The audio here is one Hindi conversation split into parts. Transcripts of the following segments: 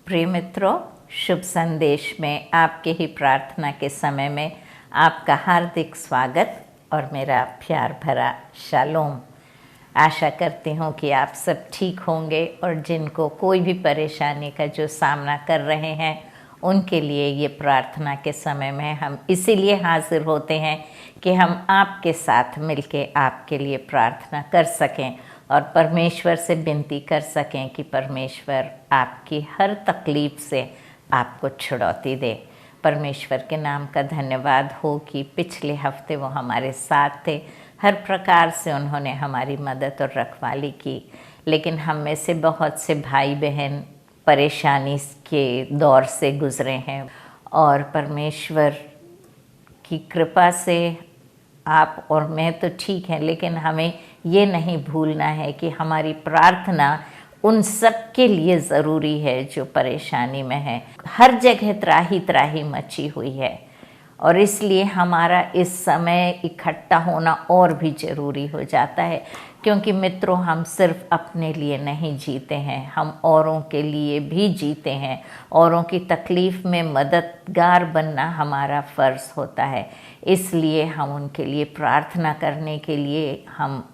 प्रिय मित्रों, शुभ संदेश में आपके ही प्रार्थना के समय में आपका हार्दिक स्वागत और मेरा प्यार भरा शालोम। आशा करती हूँ कि आप सब ठीक होंगे और जिनको कोई भी परेशानी का जो सामना कर रहे हैं उनके लिए ये प्रार्थना के समय में हम इसीलिए हाजिर होते हैं कि हम आपके साथ मिलके आपके लिए प्रार्थना कर सकें और परमेश्वर से विनती कर सकें कि परमेश्वर आपकी हर तकलीफ़ से आपको छुड़ौती दे। परमेश्वर के नाम का धन्यवाद हो कि पिछले हफ्ते वो हमारे साथ थे, हर प्रकार से उन्होंने हमारी मदद और रखवाली की। लेकिन हम में से बहुत से भाई बहन परेशानी के दौर से गुज़रे हैं और परमेश्वर की कृपा से आप और मैं तो ठीक हैं, लेकिन हमें ये नहीं भूलना है कि हमारी प्रार्थना उन सब के लिए ज़रूरी है जो परेशानी में है। हर जगह त्राही त्राही मची हुई है और इसलिए हमारा इस समय इकट्ठा होना और भी ज़रूरी हो जाता है, क्योंकि मित्रों हम सिर्फ अपने लिए नहीं जीते हैं, हम औरों के लिए भी जीते हैं। औरों की तकलीफ़ में मददगार बनना हमारा फ़र्ज़ होता है। इसलिए हम उनके लिए प्रार्थना करने के लिए हम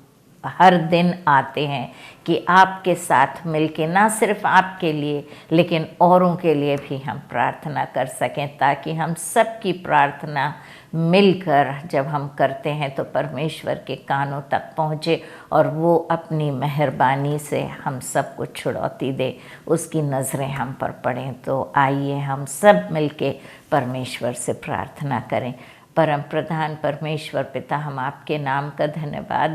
हर दिन आते हैं कि आपके साथ मिलके ना सिर्फ आपके लिए लेकिन औरों के लिए भी हम प्रार्थना कर सकें, ताकि हम सबकी प्रार्थना मिलकर जब हम करते हैं तो परमेश्वर के कानों तक पहुँचे और वो अपनी मेहरबानी से हम सबको छुड़ौती दे, उसकी नज़रें हम पर पड़ें। तो आइए हम सब मिलके परमेश्वर से प्रार्थना करें। परम प्रधान परमेश्वर पिता, हम आपके नाम का धन्यवाद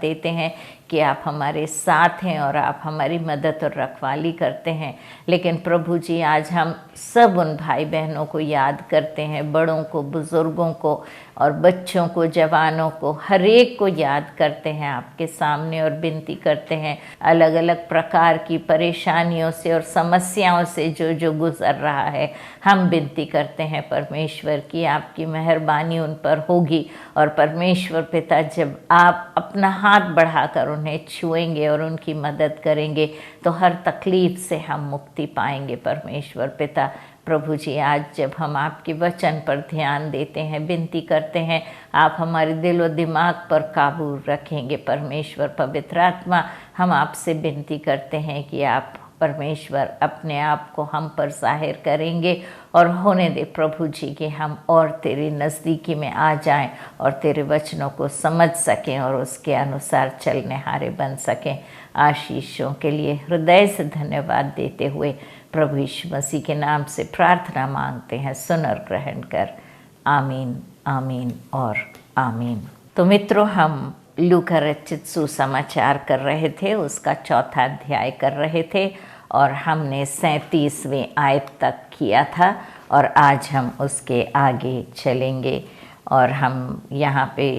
देते हैं कि आप हमारे साथ हैं और आप हमारी मदद और रखवाली करते हैं। लेकिन प्रभु जी, आज हम सब उन भाई बहनों को याद करते हैं, बड़ों को, बुज़ुर्गों को और बच्चों को, जवानों को, हर एक को याद करते हैं आपके सामने और विनती करते हैं अलग अलग प्रकार की परेशानियों से और समस्याओं से जो गुज़र रहा है। हम विनती करते हैं परमेश्वर की आपकी मेहरबानी उन पर होगी और परमेश्वर पिता, जब आप अपना हाथ बढ़ाकर उन्हें छुएंगे और उनकी मदद करेंगे तो हर तकलीफ़ से हम मुक्ति पाएंगे। परमेश्वर पिता, प्रभु जी, आज जब हम आपके वचन पर ध्यान देते हैं, विनती करते हैं, आप हमारे दिल और दिमाग पर काबू रखेंगे। परमेश्वर पवित्र आत्मा, हम आपसे विनती करते हैं कि आप परमेश्वर अपने आप को हम पर ज़ाहिर करेंगे और होने दे प्रभु जी कि हम और तेरी नज़दीकी में आ जाएं और तेरे वचनों को समझ सकें और उसके अनुसार चलने हारे बन सकें। आशीषों के लिए हृदय से धन्यवाद देते हुए प्रभु यीशु मसीह के नाम से प्रार्थना मांगते हैं, सुन और ग्रहण कर। आमीन, आमीन और आमीन। तो मित्रों, हम लूका रचित सुसमाचार कर रहे थे, उसका चौथा अध्याय कर रहे थे और हमने 37वें आयत तक किया था और आज हम उसके आगे चलेंगे और हम यहाँ पे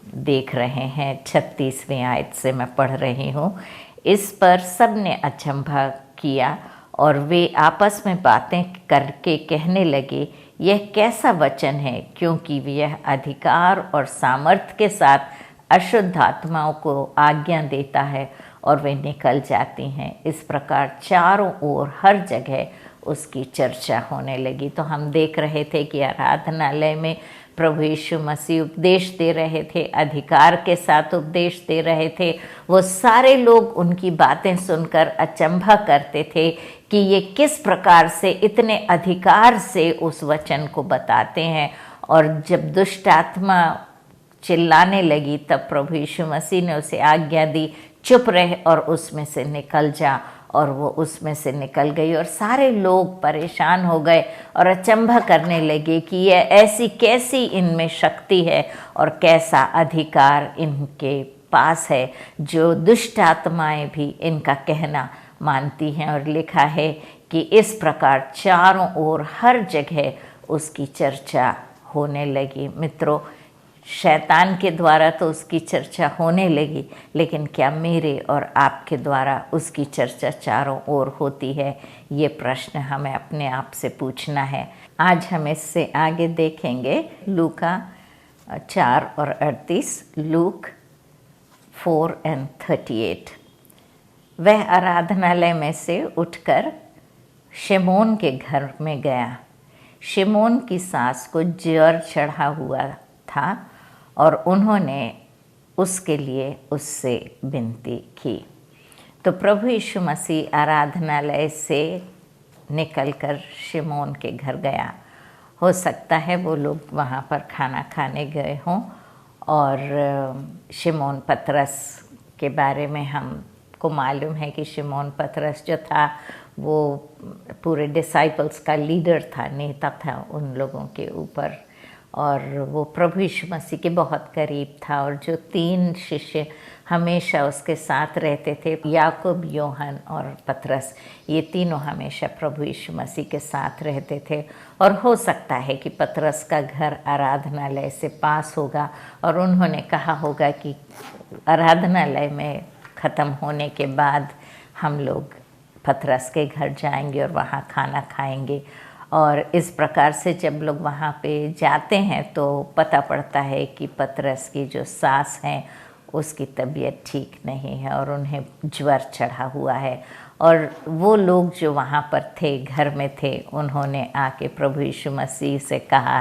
देख रहे हैं 36वें आयत से मैं पढ़ रही हूँ। इस पर सब ने अचंभा किया और वे आपस में बातें करके कहने लगे, यह कैसा वचन है, क्योंकि यह अधिकार और सामर्थ्य के साथ अशुद्ध आत्माओं को आज्ञा देता है और वे निकल जाती हैं। इस प्रकार चारों ओर हर जगह उसकी चर्चा होने लगी। तो हम देख रहे थे कि आराधनालय में प्रभु यीशु मसीह उपदेश दे रहे थे, अधिकार के साथ उपदेश दे रहे थे। वो सारे लोग उनकी बातें सुनकर अचंभा करते थे कि ये किस प्रकार से इतने अधिकार से उस वचन को बताते हैं। और जब दुष्ट आत्मा चिल्लाने लगी तब प्रभु यीशु मसीह ने उसे आज्ञा दी, चुप रह और उसमें से निकल जा। और वो उसमें से निकल गई और सारे लोग परेशान हो गए और अचंभा करने लगे कि ये ऐसी कैसी इनमें शक्ति है और कैसा अधिकार इनके पास है जो दुष्ट आत्माएं भी इनका कहना मानती हैं। और लिखा है कि इस प्रकार चारों ओर हर जगह उसकी चर्चा होने लगी। मित्रों, शैतान के द्वारा तो उसकी चर्चा होने लगी, लेकिन क्या मेरे और आपके द्वारा उसकी चर्चा चारों ओर होती है? ये प्रश्न हमें अपने आप से पूछना है। आज हम इससे आगे देखेंगे लूका 4 और 38, लूक 4 and 38। वह आराधनालय में से उठकर शिमोन के घर में गया। शिमोन की सास को ज्वर चढ़ा हुआ था और उन्होंने उसके लिए उससे विनती की। तो प्रभु यीशु मसीह आराधनालय से निकलकर शिमोन के घर गया। हो सकता है वो लोग वहाँ पर खाना खाने गए हों और शिमोन पतरस के बारे में हमको मालूम है कि शिमोन पतरस जो था वो पूरे डिसाइपल्स का लीडर था, नेता था उन लोगों के ऊपर, और वो प्रभु यीशु मसीह के बहुत करीब था। और जो 3 शिष्य हमेशा उसके साथ रहते थे, याकूब, योहन और पतरस, ये तीनों हमेशा प्रभु यीशु मसीह के साथ रहते थे। और हो सकता है कि पतरस का घर आराधनालय से पास होगा और उन्होंने कहा होगा कि आराधनालय में ख़त्म होने के बाद हम लोग पतरस के घर जाएंगे और वहाँ खाना खाएंगे। और इस प्रकार से जब लोग वहाँ पे जाते हैं तो पता पड़ता है कि पतरस की जो सास हैं उसकी तबीयत ठीक नहीं है और उन्हें ज्वर चढ़ा हुआ है। और वो लोग जो वहाँ पर थे, घर में थे, उन्होंने आके प्रभु यीशु मसीह से कहा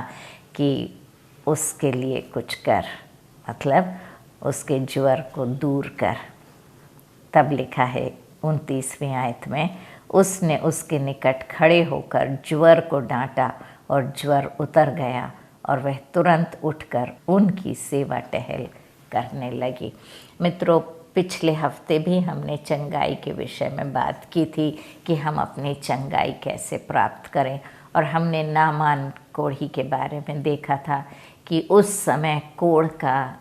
कि उसके लिए कुछ कर, मतलब उसके ज्वर को दूर कर। तब लिखा है 29वीं आयत में, उसने उसके निकट खड़े होकर ज्वर को डांटा और ज्वर उतर गया और वह तुरंत उठकर उनकी सेवा टहल करने लगी। मित्रों, पिछले हफ्ते भी हमने चंगाई के विषय में बात की थी कि हम अपनी चंगाई कैसे प्राप्त करें, और हमने नामान कोढ़ी के बारे में देखा था कि उस समय कोढ़ का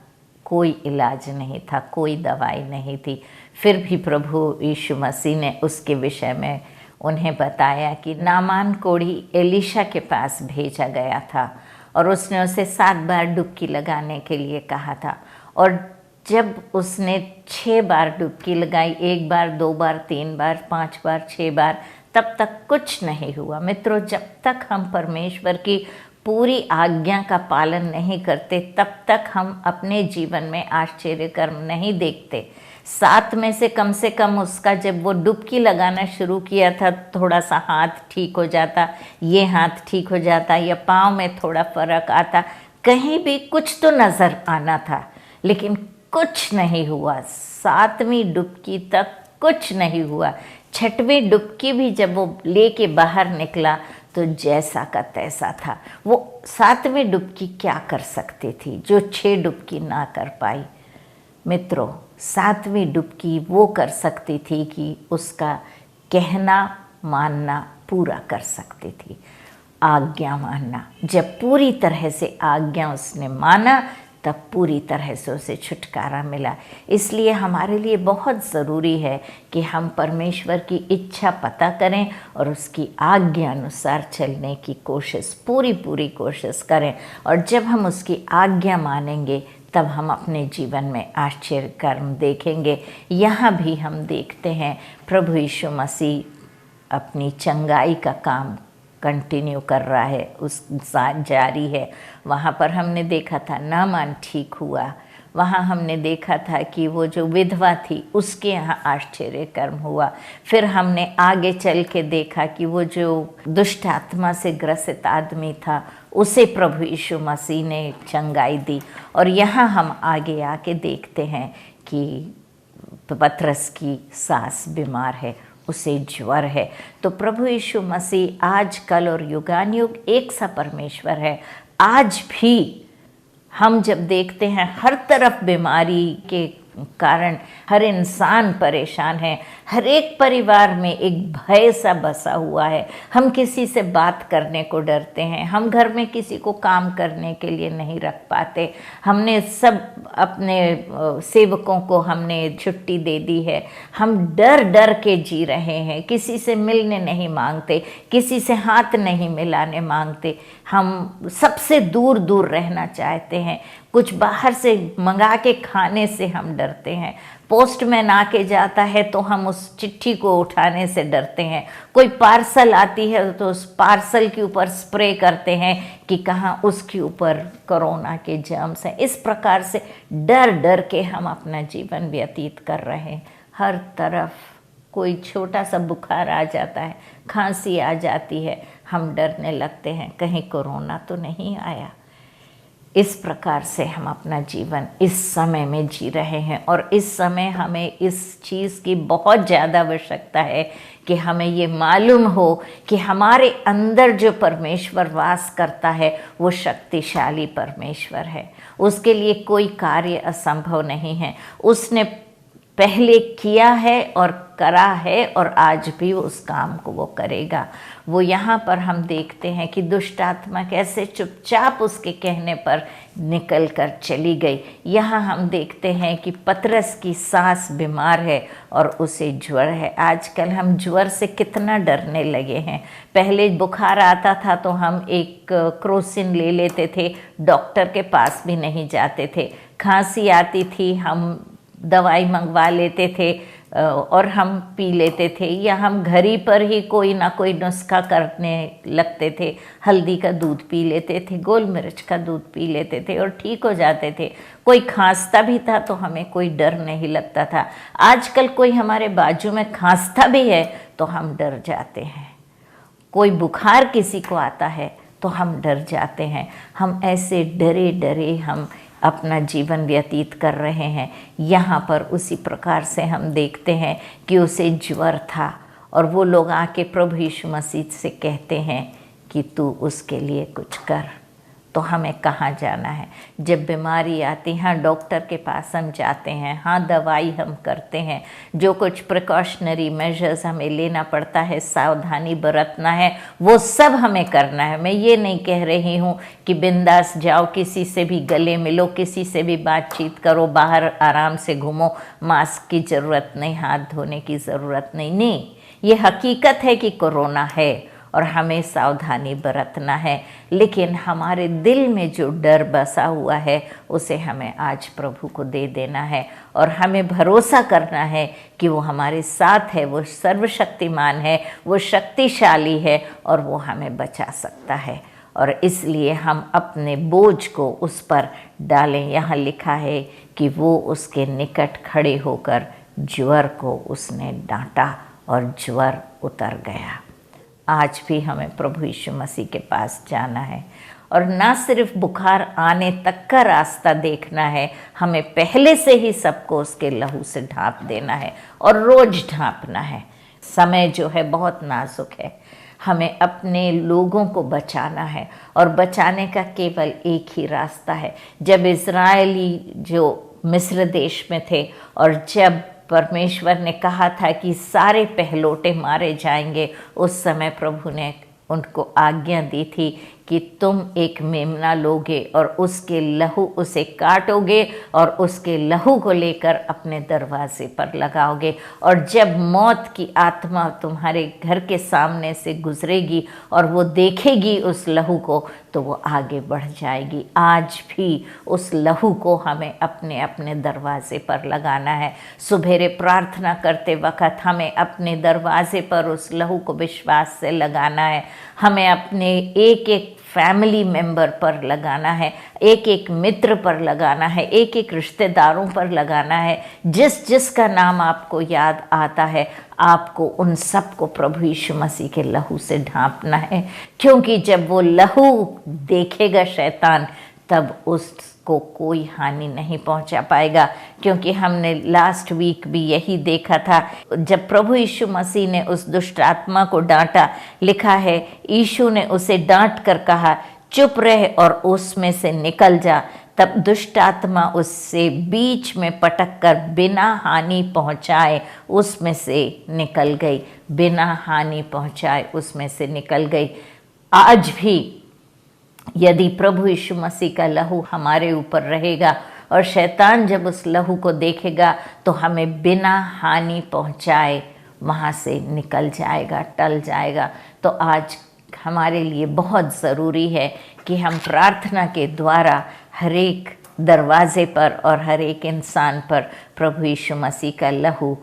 कोई इलाज नहीं था, कोई दवाई नहीं थी। फिर भी प्रभु यीशु मसीह ने उसके विषय में उन्हें बताया कि नामान कोढ़ी एलीशा के पास भेजा गया था और उसने उसे 7 बार डुबकी लगाने के लिए कहा था। और जब उसने 6 बार डुबकी लगाई, 1 बार, 2 बार, 3 बार, 5 बार, 6 बार, तब तक कुछ नहीं हुआ। मित्रों, जब तक हम परमेश्वर की पूरी आज्ञा का पालन नहीं करते तब तक हम अपने जीवन में आश्चर्य कर्म नहीं देखते। 7 में से कम उसका जब वो डुबकी लगाना शुरू किया था, थोड़ा सा हाथ ठीक हो जाता, ये हाथ ठीक हो जाता या पाँव में थोड़ा फर्क आता, कहीं भी कुछ तो नज़र आना था, लेकिन कुछ नहीं हुआ। 7वीं डुबकी तक कुछ नहीं हुआ। 6वीं डुबकी भी जब वो लेके बाहर निकला तो जैसा का तैसा था। वो 7वीं डुबकी क्या कर सकती थी जो 6 डुबकी ना कर पाई? मित्रों, 7वीं डुबकी वो कर सकती थी कि उसका कहना मानना पूरा कर सकती थी, आज्ञा मानना। जब पूरी तरह से आज्ञा उसने माना तब पूरी तरह से उसे छुटकारा मिला। इसलिए हमारे लिए बहुत ज़रूरी है कि हम परमेश्वर की इच्छा पता करें और उसकी आज्ञा अनुसार चलने की कोशिश, पूरी कोशिश करें। और जब हम उसकी आज्ञा मानेंगे तब हम अपने जीवन में आश्चर्य कर्म देखेंगे। यहाँ भी हम देखते हैं प्रभु यीशु मसीह अपनी चंगाई का काम कंटिन्यू कर रहा है, उस साथ जारी है। वहाँ पर हमने देखा था नामान ठीक हुआ, वहाँ हमने देखा था कि वो जो विधवा थी उसके यहाँ आश्चर्य कर्म हुआ। फिर हमने आगे चल के देखा कि वो जो दुष्ट आत्मा से ग्रसित आदमी था उसे प्रभु यीशु मसीह ने चंगाई दी। और यहाँ हम आगे आके देखते हैं कि पतरस की सास बीमार है, उसे ज्वर है। तो प्रभु यीशु मसीह आज, कल और युगानुयुग एक सा परमेश्वर है। आज भी हम जब देखते हैं हर तरफ बीमारी के कारण हर इंसान परेशान है, हर एक परिवार में एक भय सा बसा हुआ है। हम किसी से बात करने को डरते हैं, हम घर में किसी को काम करने के लिए नहीं रख पाते, हमने सब अपने सेवकों को हमने छुट्टी दे दी है, हम डर डर के जी रहे हैं, किसी से मिलने नहीं मांगते, किसी से हाथ नहीं मिलाने मांगते, हम सबसे दूर दूर रहना चाहते हैं, कुछ बाहर से मंगा के खाने से हम डरते हैं, पोस्टमैन आके जाता है तो हम उस चिट्ठी को उठाने से डरते हैं, कोई पार्सल आती है तो उस पार्सल के ऊपर स्प्रे करते हैं कि कहाँ उसके ऊपर कोरोना के जर्म्स हैं। इस प्रकार से डर डर के हम अपना जीवन व्यतीत कर रहे हैं। हर तरफ कोई छोटा सा बुखार आ जाता है, खांसी आ जाती है, हम डरने लगते हैं कहीं कोरोना तो नहीं आया। इस प्रकार से हम अपना जीवन इस समय में जी रहे हैं और इस समय हमें इस चीज़ की बहुत ज़्यादा आवश्यकता है कि हमें ये मालूम हो कि हमारे अंदर जो परमेश्वर वास करता है वो शक्तिशाली परमेश्वर है। उसके लिए कोई कार्य असंभव नहीं है। उसने पहले किया है और करा है और आज भी उस काम को वो करेगा। वो यहाँ पर हम देखते हैं कि दुष्ट आत्मा कैसे चुपचाप उसके कहने पर निकल कर चली गई। यहाँ हम देखते हैं कि पतरस की सास बीमार है और उसे ज्वर है। आजकल हम ज्वर से कितना डरने लगे हैं। पहले बुखार आता था तो हम एक क्रोसिन ले लेते थे, डॉक्टर के पास भी नहीं जाते थे। खांसी आती थी, हम दवाई मंगवा लेते थे और हम पी लेते थे, या हम घर ही पर ही कोई ना कोई नुस्खा करने लगते थे। हल्दी का दूध पी लेते थे, गोल मिर्च का दूध पी लेते थे और ठीक हो जाते थे। कोई खांसता भी था तो हमें कोई डर नहीं लगता था। आजकल कोई हमारे बाजू में खांसता भी है तो हम डर जाते हैं। कोई बुखार किसी को आता है तो हम डर जाते हैं। हम ऐसे डरे डरे हम अपना जीवन व्यतीत कर रहे हैं। यहाँ पर उसी प्रकार से हम देखते हैं कि उसे ज्वर था और वो लोग आके प्रभु यीशु मसीह से कहते हैं कि तू उसके लिए कुछ कर। तो हमें कहाँ जाना है जब बीमारी आती है? हाँ, डॉक्टर के पास हम जाते हैं, हाँ दवाई हम करते हैं, जो कुछ प्रिकॉशनरी मेजर्स हमें लेना पड़ता है, सावधानी बरतना है, वो सब हमें करना है। मैं ये नहीं कह रही हूँ कि बिंदास जाओ, किसी से भी गले मिलो, किसी से भी बातचीत करो, बाहर आराम से घूमो, मास्क की ज़रूरत नहीं, हाथ धोने की ज़रूरत नहीं। ये हकीकत है कि कोरोना है और हमें सावधानी बरतना है, लेकिन हमारे दिल में जो डर बसा हुआ है उसे हमें आज प्रभु को दे देना है और हमें भरोसा करना है कि वो हमारे साथ है, वो सर्वशक्तिमान है, वो शक्तिशाली है और वो हमें बचा सकता है। और इसलिए हम अपने बोझ को उस पर डालें। यहाँ लिखा है कि वो उसके निकट खड़े होकर ज्वर को उसने डांटा और ज्वर उतर गया। आज भी हमें प्रभु यीशु मसीह के पास जाना है और ना सिर्फ बुखार आने तक का रास्ता देखना है, हमें पहले से ही सबको उसके लहू से ढांप देना है और रोज ढांपना है। समय जो है बहुत नाजुक है, हमें अपने लोगों को बचाना है और बचाने का केवल एक ही रास्ता है। जब इज़राइली जो मिस्र देश में थे और जब परमेश्वर ने कहा था कि सारे पहलोटे मारे जाएंगे, उस समय प्रभु ने उनको आज्ञा दी थी कि तुम एक मेमना लोगे और उसके लहू उसे काटोगे और उसके लहू को लेकर अपने दरवाजे पर लगाओगे, और जब मौत की आत्मा तुम्हारे घर के सामने से गुजरेगी और वो देखेगी उस लहू को तो वो आगे बढ़ जाएगी। आज भी उस लहू को हमें अपने अपने दरवाजे पर लगाना है। सुबेरे प्रार्थना करते वक्त हमें अपने दरवाजे पर उस लहू को विश्वास से लगाना है। हमें अपने एक एक फैमिली मेंबर पर लगाना है, एक एक मित्र पर लगाना है, एक एक रिश्तेदारों पर लगाना है। जिस जिसका नाम आपको याद आता है आपको उन सबको प्रभु यीशु मसीह के लहू से ढांपना है, क्योंकि जब वो लहू देखेगा शैतान तब उसको कोई हानि नहीं पहुंचा पाएगा। क्योंकि हमने लास्ट वीक भी यही देखा था, जब प्रभु यीशु मसीह ने उस दुष्ट आत्मा को डांटा, लिखा है यीशु ने उसे डांट कर कहा चुप रह और उसमें से निकल जा। तब दुष्ट आत्मा उससे बीच में पटक कर बिना हानि पहुंचाए उसमें से निकल गई, बिना हानि पहुंचाए उसमें से निकल गई। आज भी यदि प्रभु यीशु मसीह का लहू हमारे ऊपर रहेगा और शैतान जब उस लहू को देखेगा तो हमें बिना हानि पहुंचाए वहाँ से निकल जाएगा, टल जाएगा। तो आज हमारे लिए बहुत ज़रूरी है कि हम प्रार्थना के द्वारा हर एक दरवाजे पर और हर एक इंसान पर प्रभु यीशु मसीह का लहू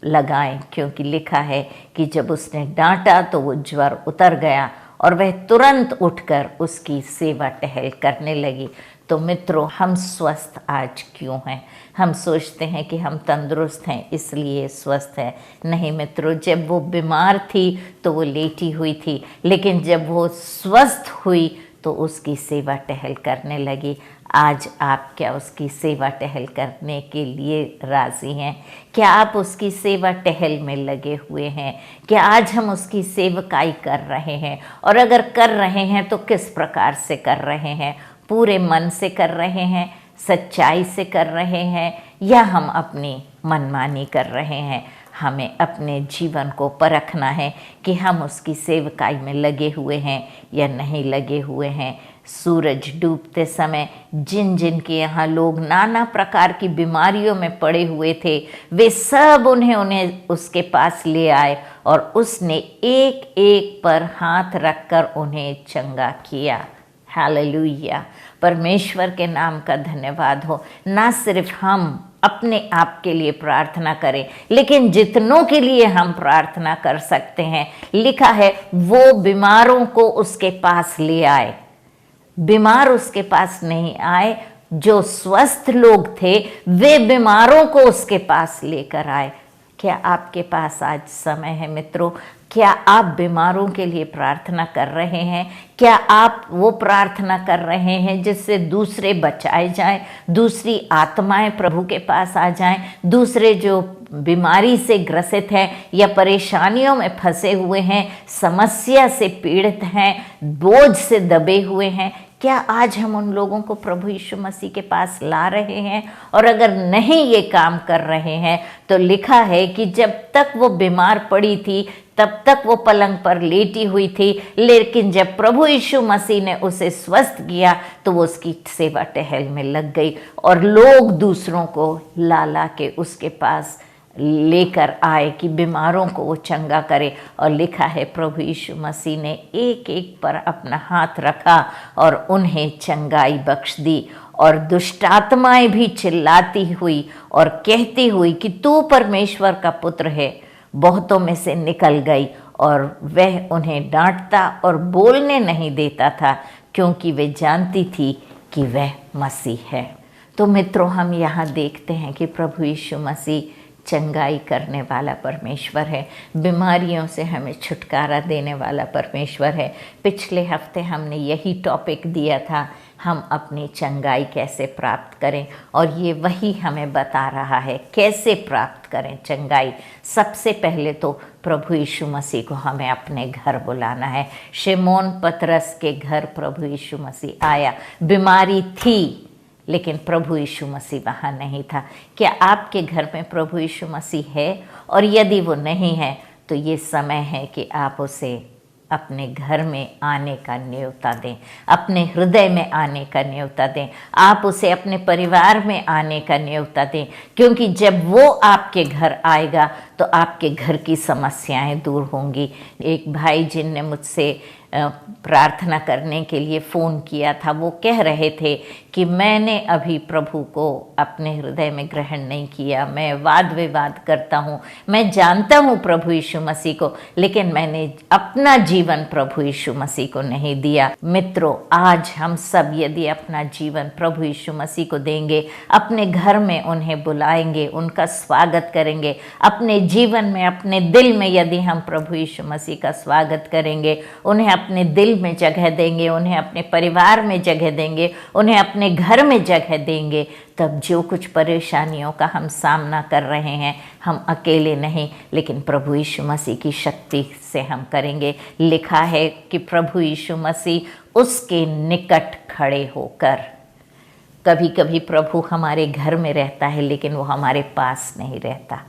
लगाएं, क्योंकि लिखा है कि जब उसने डांटा तो वो ज्वर उतर गया और वह तुरंत उठकर उसकी सेवा टहल करने लगी। तो मित्रों, हम स्वस्थ आज क्यों हैं? हम सोचते हैं कि हम तंदुरुस्त हैं इसलिए स्वस्थ हैं। नहीं मित्रों, जब वो बीमार थी तो वो लेटी हुई थी, लेकिन जब वो स्वस्थ हुई तो उसकी सेवा टहल करने लगी। आज आप क्या उसकी सेवा टहल करने के लिए राज़ी हैं? क्या आप उसकी सेवा टहल में लगे हुए हैं? क्या आज हम उसकी सेवकाई कर रहे हैं? और अगर कर रहे हैं तो किस प्रकार से कर रहे हैं? पूरे मन से कर रहे हैं, सच्चाई से कर रहे हैं, या हम अपनी मनमानी कर रहे हैं? हमें अपने जीवन को परखना है कि हम उसकी सेवकाई में लगे हुए हैं या नहीं लगे हुए हैं। सूरज डूबते समय जिन जिन के यहाँ लोग नाना प्रकार की बीमारियों में पड़े हुए थे, वे सब उन्हें उसके पास ले आए और उसने एक एक पर हाथ रखकर उन्हें चंगा किया। हालेलुया! परमेश्वर के नाम का धन्यवाद हो। ना सिर्फ हम अपने आप के लिए प्रार्थना करें, लेकिन जितनों के लिए हम प्रार्थना कर सकते हैं, लिखा है वो बीमारों को उसके पास ले आए। बीमार उसके पास नहीं आए, जो स्वस्थ लोग थे वे बीमारों को उसके पास लेकर आए। क्या आपके पास आज समय है मित्रों? क्या आप बीमारों के लिए प्रार्थना कर रहे हैं? क्या आप वो प्रार्थना कर रहे हैं जिससे दूसरे बचाए जाएं, दूसरी आत्माएं प्रभु के पास आ जाएं, दूसरे जो बीमारी से ग्रसित हैं या परेशानियों में फंसे हुए हैं, समस्या से पीड़ित हैं, बोझ से दबे हुए हैं? क्या आज हम उन लोगों को प्रभु यीशु मसीह के पास ला रहे हैं? और अगर नहीं ये काम कर रहे हैं तो लिखा है कि जब तक वो बीमार पड़ी थी तब तक वो पलंग पर लेटी हुई थी, लेकिन जब प्रभु यीशु मसीह ने उसे स्वस्थ किया तो वो उसकी सेवा टहल में लग गई और लोग दूसरों को ला ला के उसके पास लेकर आए कि बीमारों को वो चंगा करे। और लिखा है प्रभु यीशु मसीह ने एक एक पर अपना हाथ रखा और उन्हें चंगाई बख्श दी। और दुष्ट आत्माएं भी चिल्लाती हुई और कहती हुई कि तू परमेश्वर का पुत्र है, बहुतों में से निकल गई। और वह उन्हें डांटता और बोलने नहीं देता था, क्योंकि वे जानती थी कि वह मसीह है। तो मित्रों, हम यहाँ देखते हैं कि प्रभु यीशु मसीह चंगाई करने वाला परमेश्वर है, बीमारियों से हमें छुटकारा देने वाला परमेश्वर है। पिछले हफ्ते हमने यही टॉपिक दिया था, हम अपनी चंगाई कैसे प्राप्त करें, और ये वही हमें बता रहा है कैसे प्राप्त करें चंगाई। सबसे पहले तो प्रभु यीशु मसीह को हमें अपने घर बुलाना है। शिमोन पतरस के घर प्रभु यीशु मसीह आया। बीमारी थी लेकिन प्रभु यीशु मसीह वहाँ नहीं था। क्या आपके घर में प्रभु यीशु मसीह है? और यदि वो नहीं है तो ये समय है कि आप उसे अपने घर में आने का न्योता दें, अपने हृदय में आने का न्योता दें, आप उसे अपने परिवार में आने का न्योता दें, क्योंकि जब वो आपके घर आएगा तो आपके घर की समस्याएं दूर होंगी। एक भाई जिनने मुझसे प्रार्थना करने के लिए फ़ोन किया था, वो कह रहे थे कि मैंने अभी प्रभु को अपने हृदय में ग्रहण नहीं किया, मैं वाद विवाद करता हूँ, मैं जानता हूँ प्रभु यीशु मसीह को, लेकिन मैंने अपना जीवन प्रभु यीशु मसीह को नहीं दिया। मित्रों, आज हम सब यदि अपना जीवन प्रभु यीशु मसीह को देंगे, अपने घर में उन्हें बुलाएंगे, उनका स्वागत करेंगे, अपने जीवन में, अपने दिल में यदि हम प्रभु यीशु मसीह का स्वागत करेंगे, उन्हें अपने दिल में जगह देंगे, उन्हें अपने परिवार में जगह देंगे, उन्हें अपने घर में जगह देंगे, तब जो कुछ परेशानियों का हम सामना कर रहे हैं, हम अकेले नहीं लेकिन प्रभु यीशु मसीह की शक्ति से हम करेंगे। लिखा है कि प्रभु यीशु मसीह उसके निकट खड़े होकर, कभी कभी प्रभु हमारे घर में रहता है लेकिन वो हमारे पास नहीं रहता,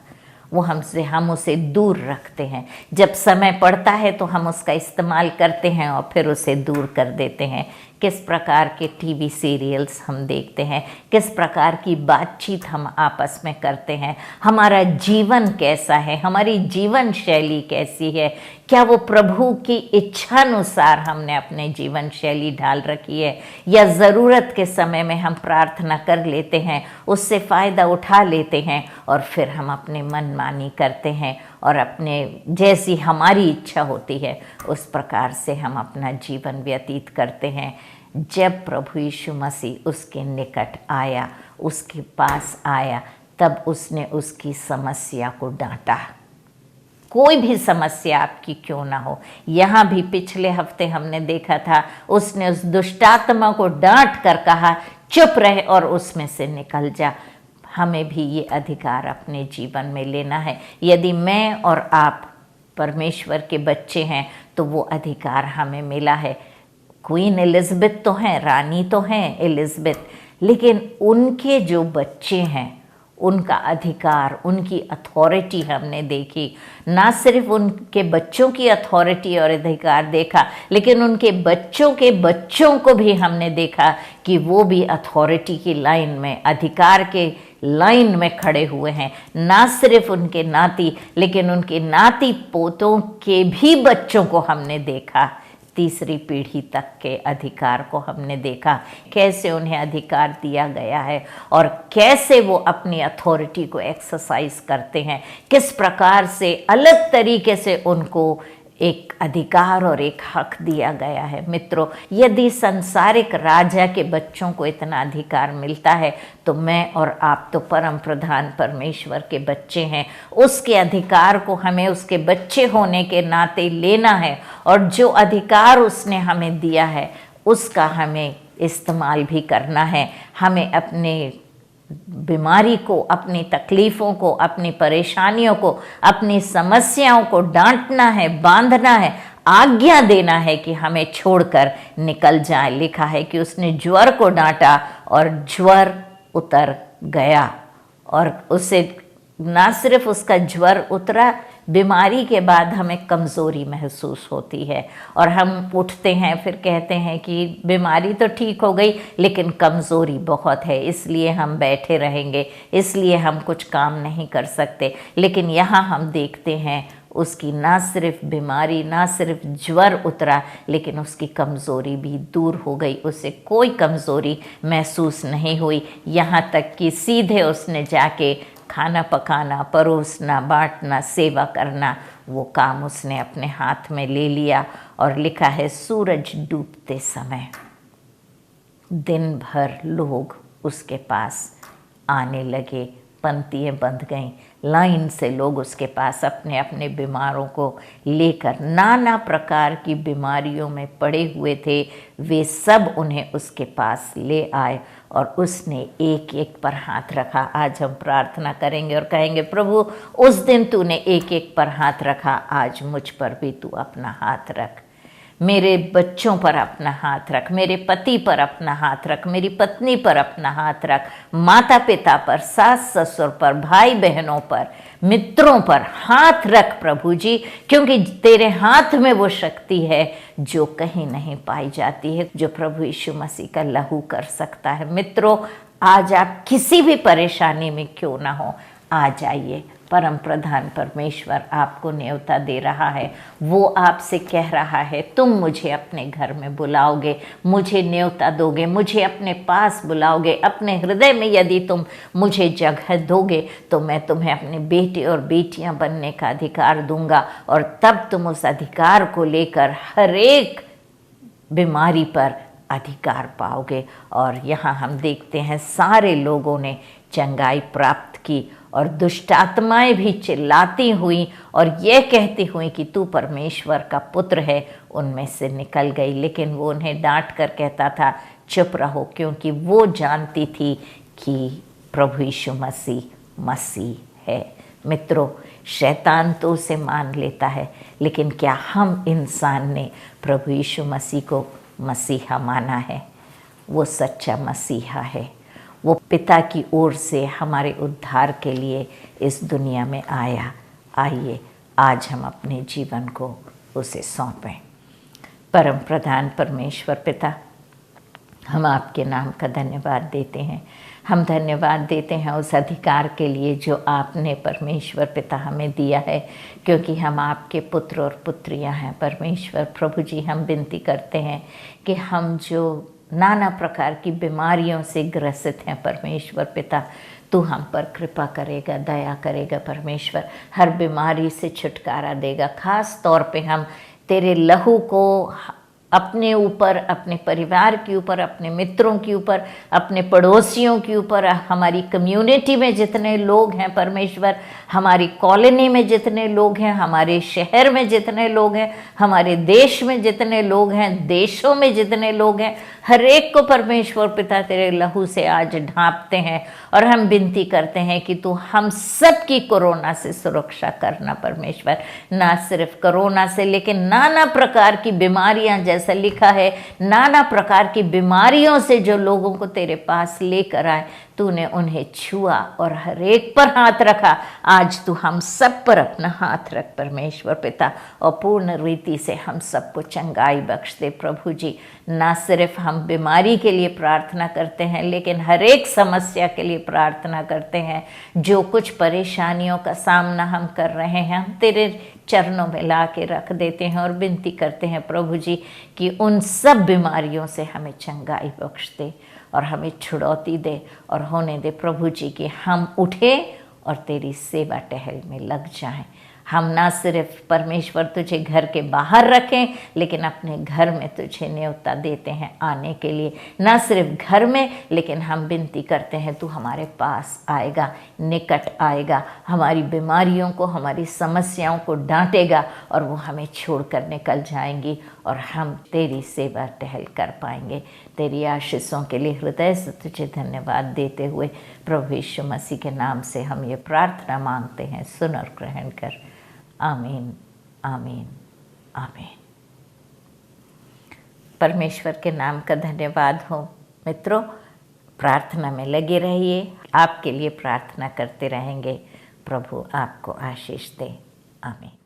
वो हम उसे दूर रखते हैं। जब समय पड़ता है तो हम उसका इस्तेमाल करते हैं और फिर उसे दूर कर देते हैं। किस प्रकार के टीवी सीरियल्स हम देखते हैं, किस प्रकार की बातचीत हम आपस में करते हैं, हमारा जीवन कैसा है, हमारी जीवन शैली कैसी है, क्या वो प्रभु की इच्छानुसार हमने अपने जीवन शैली ढाल रखी है, या ज़रूरत के समय में हम प्रार्थना कर लेते हैं, उससे फ़ायदा उठा लेते हैं और फिर हम अपने मनमानी करते हैं और अपने जैसी हमारी इच्छा होती है उस प्रकार से हम अपना जीवन व्यतीत करते हैं। जब प्रभु यीशु मसीह उसके निकट आया, उसके पास आया, तब उसने उसकी समस्या को डांटा। कोई भी समस्या आपकी क्यों ना हो, यहाँ भी पिछले हफ्ते हमने देखा था, उसने उस दुष्टात्मा को डांट कर कहा चुप रहे और उसमें से निकल जा। हमें भी ये अधिकार अपने जीवन में लेना है। यदि मैं और आप परमेश्वर के बच्चे हैं तो वो अधिकार हमें मिला है। क्वीन एलिज़ाबेथ तो हैं, रानी तो हैं एलिज़ाबेथ, लेकिन उनके जो बच्चे हैं उनका अधिकार, उनकी अथॉरिटी हमने देखी। ना सिर्फ उनके बच्चों की अथॉरिटी और अधिकार देखा, लेकिन उनके बच्चों के बच्चों को भी हमने देखा कि वो भी अथॉरिटी की लाइन में, अधिकार के लाइन में खड़े हुए हैं। ना सिर्फ उनके नाती, लेकिन उनके नाती पोतों के भी बच्चों को हमने देखा। तीसरी पीढ़ी तक के अधिकार को हमने देखा, कैसे उन्हें अधिकार दिया गया है और कैसे वो अपनी अथॉरिटी को एक्सरसाइज करते हैं, किस प्रकार से अलग तरीके से उनको एक अधिकार और एक हक दिया गया है। मित्रों, यदि संसारिक राजा के बच्चों को इतना अधिकार मिलता है तो मैं और आप तो परम प्रधान परमेश्वर के बच्चे हैं। उसके अधिकार को हमें उसके बच्चे होने के नाते लेना है और जो अधिकार उसने हमें दिया है उसका हमें इस्तेमाल भी करना है। हमें अपने बीमारी को, अपनी तकलीफ़ों को, अपनी परेशानियों को, अपनी समस्याओं को डांटना है, बांधना है, आज्ञा देना है कि हमें छोड़कर निकल जाए। लिखा है कि उसने ज्वर को डांटा और ज्वर उतर गया। और उसे ना सिर्फ उसका ज्वर उतरा, बीमारी के बाद हमें कमज़ोरी महसूस होती है और हम उठते हैं फिर कहते हैं कि बीमारी तो ठीक हो गई लेकिन कमज़ोरी बहुत है, इसलिए हम बैठे रहेंगे, इसलिए हम कुछ काम नहीं कर सकते। लेकिन यहाँ हम देखते हैं उसकी ना सिर्फ बीमारी, ना सिर्फ ज्वर उतरा, लेकिन उसकी कमज़ोरी भी दूर हो गई। उसे कोई कमज़ोरी महसूस नहीं हुई। यहाँ तक कि सीधे उसने जाके खाना पकाना, परोसना, बांटना, सेवा करना, वो काम उसने अपने हाथ में ले लिया। और लिखा है सूरज डूबते समय दिन भर लोग उसके पास आने लगे, पंक्तियाँ बंध गईं, लाइन से लोग उसके पास अपने अपने बीमारों को लेकर, नाना प्रकार की बीमारियों में पड़े हुए थे, वे सब उन्हें उसके पास ले आए और उसने एक एक पर हाथ रखा। आज हम प्रार्थना करेंगे और कहेंगे प्रभु उस दिन तूने एक एक पर हाथ रखा, आज मुझ पर भी तू अपना हाथ रख। मेरे बच्चों पर अपना हाथ रख, मेरे पति पर अपना हाथ रख, मेरी पत्नी पर अपना हाथ रख, माता पिता पर, सास ससुर पर, भाई बहनों पर, मित्रों पर हाथ रख प्रभु जी, क्योंकि तेरे हाथ में वो शक्ति है जो कहीं नहीं पाई जाती है, जो प्रभु यीशु मसीह का लहू कर सकता है। मित्रों, आज आप किसी भी परेशानी में क्यों ना हो, आ जाइए। परम प्रधान परमेश्वर आपको न्योता दे रहा है। वो आपसे कह रहा है तुम मुझे अपने घर में बुलाओगे, मुझे न्योता दोगे, मुझे अपने पास बुलाओगे, अपने हृदय में यदि तुम मुझे जगह दोगे तो मैं तुम्हें अपने बेटे और बेटियां बनने का अधिकार दूंगा। और तब तुम उस अधिकार को लेकर हर एक बीमारी पर अधिकार पाओगे। और यहाँ हम देखते हैं सारे लोगों ने चंगाई प्राप्त की और दुष्ट आत्माएं भी चिल्लाती हुई और ये कहती हुई कि तू परमेश्वर का पुत्र है, उनमें से निकल गई। लेकिन वो उन्हें डांट कर कहता था चुप रहो, क्योंकि वो जानती थी कि प्रभु यीशु मसीह है। मित्रों, शैतान तो उसे मान लेता है, लेकिन क्या हम इंसान ने प्रभु यीशु मसीह को मसीहा माना है? वो सच्चा मसीहा है। वो पिता की ओर से हमारे उद्धार के लिए इस दुनिया में आया। आइए आज हम अपने जीवन को उसे सौंपें। परम प्रधान परमेश्वर पिता, हम आपके नाम का धन्यवाद देते हैं। हम धन्यवाद देते हैं उस अधिकार के लिए जो आपने परमेश्वर पिता हमें दिया है, क्योंकि हम आपके पुत्र और पुत्रियां हैं। परमेश्वर प्रभु जी, हम विनती करते हैं कि हम जो नाना प्रकार की बीमारियों से ग्रसित हैं, परमेश्वर पिता तू हम पर कृपा करेगा, दया करेगा। परमेश्वर हर बीमारी से छुटकारा देगा। खास तौर पे हम तेरे लहू को अपने ऊपर, अपने परिवार के ऊपर, अपने मित्रों के ऊपर, अपने पड़ोसियों के ऊपर, हमारी कम्युनिटी में जितने लोग हैं परमेश्वर, हमारी कॉलोनी में जितने लोग हैं, हमारे शहर में जितने लोग हैं, हमारे देश में जितने लोग हैं, देशों में जितने लोग हैं, हर एक को परमेश्वर पिता तेरे लहू से आज ढांपते हैं और हम विनती करते हैं कि तू हम सब की कोरोना से सुरक्षा करना परमेश्वर। ना सिर्फ कोरोना से, लेकिन नाना प्रकार की बीमारियां, जैसा लिखा है, नाना प्रकार की बीमारियों से जो लोगों को तेरे पास लेकर आए, तूने उन्हें छुआ और हर एक पर हाथ रखा। आज तू हम सब पर अपना हाथ रख परमेश्वर पिता, और पूर्ण रीति से हम सबको चंगाई बख्श दे प्रभु जी। ना सिर्फ हम बीमारी के लिए प्रार्थना करते हैं, लेकिन हर एक समस्या के लिए प्रार्थना करते हैं। जो कुछ परेशानियों का सामना हम कर रहे हैं, हम तेरे चरणों में ला के रख देते हैं और विनती करते हैं प्रभु जी कि उन सब बीमारियों से हमें चंगाई बख्श दे और हमें छुड़ौती दे, और होने दे प्रभु जी कि हम उठे और तेरी सेवा टहल में लग जाएं। हम ना सिर्फ परमेश्वर तुझे घर के बाहर रखें, लेकिन अपने घर में तुझे न्योता देते हैं आने के लिए। ना सिर्फ घर में, लेकिन हम विनती करते हैं तू हमारे पास आएगा, निकट आएगा, हमारी बीमारियों को, हमारी समस्याओं को डांटेगा और वो हमें छोड़कर निकल जाएंगी और हम तेरी सेवा टहल कर पाएंगे। तेरी आशीषों के लिए हृदय से तुझे धन्यवाद देते हुए प्रभु यीशु मसीह के नाम से हम ये प्रार्थना मांगते हैं, सुन और ग्रहण कर। आमीन, आमीन, आमीन। परमेश्वर के नाम का धन्यवाद हो। मित्रों, प्रार्थना में लगे रहिए, आपके लिए प्रार्थना करते रहेंगे। प्रभु आपको आशीष दे। आमीन।